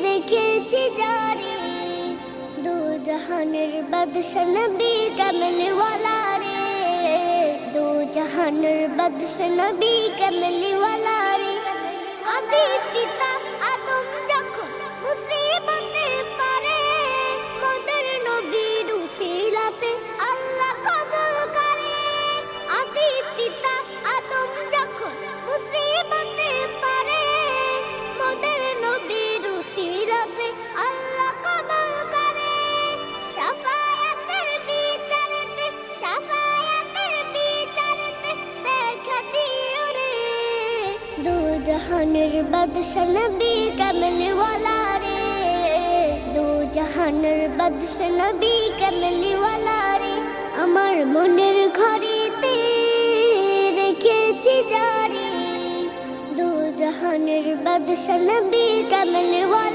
রেখেছি জারি দু জাহানের বাদশা নবী কামলি ওয়ালা রে দু জাহানের বাদশা নবী কামলি ওয়ালা রে আদি পিতা আদম যখন মুসিবতে পারে মোদের নবীর উসিলাতে আল্লাহ কবুল করে আদি পিতা আদম যখন মুসিবতে পারে মোদের নবীর উসিলাতে আল্লাহ কবুল করে শাফায়াতের বিচারেতে দেখা দিও রে দু জাহানের বাদশা নবী কামলি ওয়ালা রে দু জাহানের বাদশা নবী কামলি ওয়ালা রে আমার মনের ঘরেতে রেখেছি জারি দু জাহানের বাদশা নবী কামলি ওয়ালা